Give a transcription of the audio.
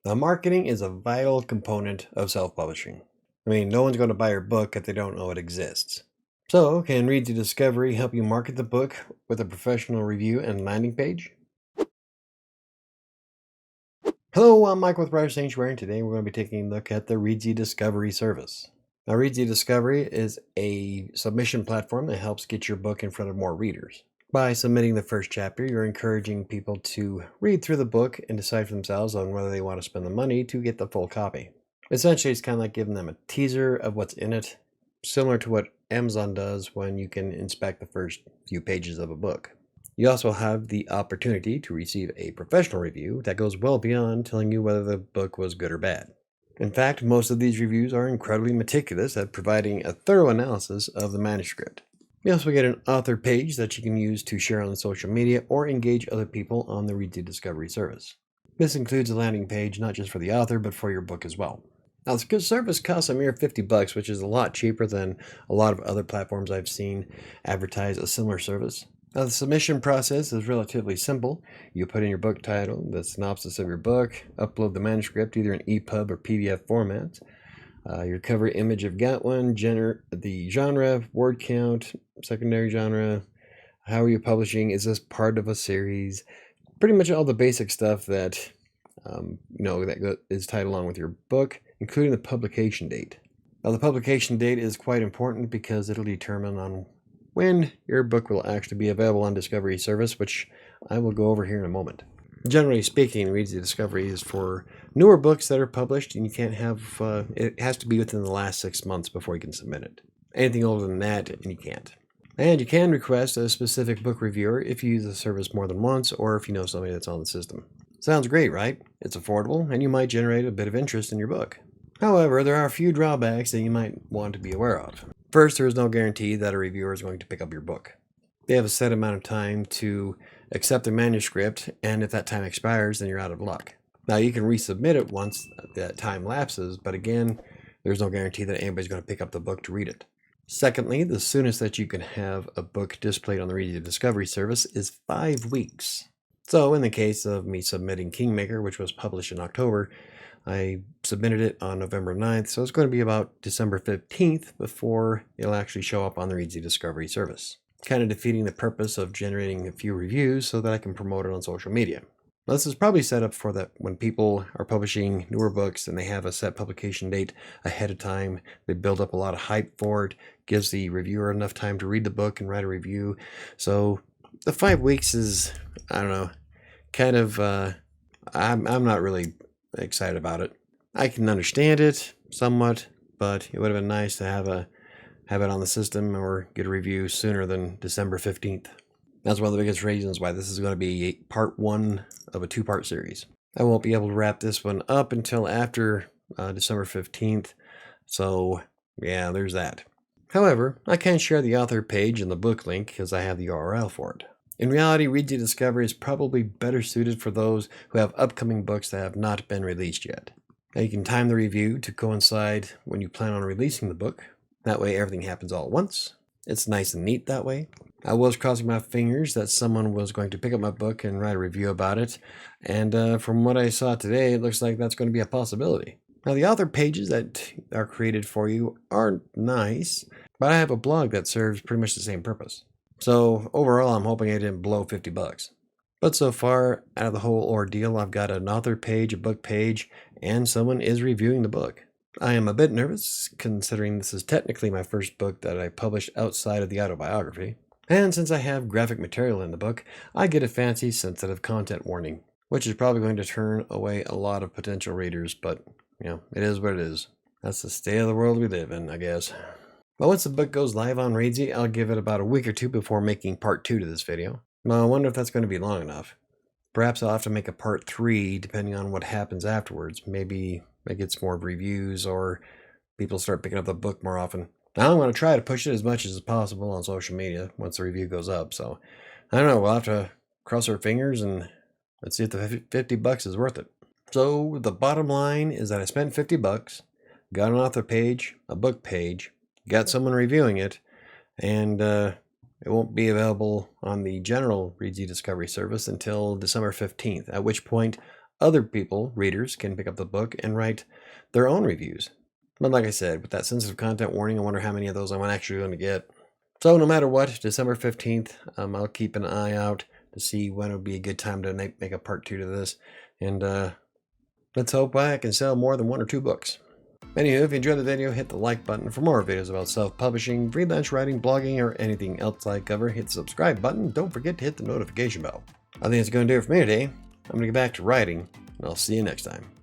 Now, marketing is a vital component of self-publishing. I mean, no one's going to buy your book if they don't know it exists. So, can Reedsy Discovery help you market the book with a professional review and landing page? Hello, I'm Mike with WriterSanctuary, and today we're going to be taking a look at the Reedsy Discovery service. Now, Reedsy Discovery is a submission platform that helps get your book in front of more readers. By submitting the first chapter, you're encouraging people to read through the book and decide for themselves on whether they want to spend the money to get the full copy. Essentially, it's kind of like giving them a teaser of what's in it, similar to what Amazon does when you can inspect the first few pages of a book. You also have the opportunity to receive a professional review that goes well beyond telling you whether the book was good or bad. In fact, most of these reviews are incredibly meticulous at providing a thorough analysis of the manuscript. You also get an author page that you can use to share on social media or engage other people on the Reedsy Discovery service. This includes a landing page not just for the author, but for your book as well. Now, this service costs a mere $50, which is a lot cheaper than a lot of other platforms I've seen advertise a similar service. Now, the submission process is relatively simple. You put in your book title, the synopsis of your book, upload the manuscript either in EPUB or PDF format, your cover image if got one, the genre, word count, secondary genre, how are you publishing, is this part of a series, pretty much all the basic stuff that that is tied along with your book, including the publication date. Now, the publication date is quite important because it'll determine on when your book will actually be available on Discovery service, which I will go over here in a moment. Generally speaking, Reedsy Discovery is for newer books that are published, and you can't have it has to be within the last 6 months before you can submit it. Anything older than that, and you can't. And you can request a specific book reviewer if you use the service more than once, or if you know somebody that's on the system. Sounds great, right? It's affordable, and you might generate a bit of interest in your book. However, there are a few drawbacks that you might want to be aware of. First, there is no guarantee that a reviewer is going to pick up your book. They have a set amount of time to accept the manuscript, and if that time expires, then you're out of luck. Now, you can resubmit it once that time lapses, but again, there's no guarantee that anybody's going to pick up the book to read it. Secondly, the soonest that you can have a book displayed on the Reedsy Discovery service is 5 weeks. So in the case of me submitting Kingmaker, which was published in October, I submitted it on November 9th, so it's going to be about December 15th before it'll actually show up on the Reedsy Discovery service. Kind of defeating the purpose of generating a few reviews so that I can promote it on social media. Now, this is probably set up for that when people are publishing newer books and they have a set publication date ahead of time, they build up a lot of hype for it, gives the reviewer enough time to read the book and write a review. So the 5 weeks is, I don't know, kind of, I'm not really excited about it. I can understand it somewhat, but it would have been nice to have it on the system or get a review sooner than December 15th. That's one of the biggest reasons why this is going to be part 1 of a 2-part series. I won't be able to wrap this one up until after December 15th, so yeah, there's that. However, I can share the author page and the book link because I have the URL for it. In reality, Reedsy Discovery is probably better suited for those who have upcoming books that have not been released yet. Now, you can time the review to coincide when you plan on releasing the book. That way everything happens all at once. It's nice and neat that way. I was crossing my fingers that someone was going to pick up my book and write a review about it, and from what I saw today, it looks like that's going to be a possibility. Now, the author pages that are created for you are nice, but I have a blog that serves pretty much the same purpose. So overall, I'm hoping I didn't blow $50. But so far, out of the whole ordeal, I've got an author page, a book page, and someone is reviewing the book. I am a bit nervous, considering this is technically my first book that I published outside of the autobiography. And since I have graphic material in the book, I get a fancy sensitive content warning, which is probably going to turn away a lot of potential readers, but, it is what it is. That's the state of the world we live in, I guess. But once the book goes live on Reedsy, I'll give it about a week or two before making part 2 to this video. Now, I wonder if that's going to be long enough. Perhaps I'll have to make a part 3 depending on what happens afterwards. Maybe it gets more reviews or people start picking up the book more often. Now I'm going to try to push it as much as possible on social media once the review goes up. So I don't know, we'll have to cross our fingers and let's see if the $50 is worth it. So the bottom line is that I spent $50, got an author page, a book page, got someone reviewing it, and it won't be available on the general Reedsy Discovery service until December 15th, at which point other people, readers, can pick up the book and write their own reviews. But like I said, with that sensitive content warning, I wonder how many of those I'm actually going to get. So no matter what, December 15th, I'll keep an eye out to see when it would be a good time to make a part 2 to this. And let's hope I can sell more than 1 or 2 books. Anywho, if you enjoyed the video, hit the like button. For more videos about self-publishing, freelance writing, blogging, or anything else I cover, hit the subscribe button. Don't forget to hit the notification bell. I think that's going to do it for me today. I'm going to get back to writing, and I'll see you next time.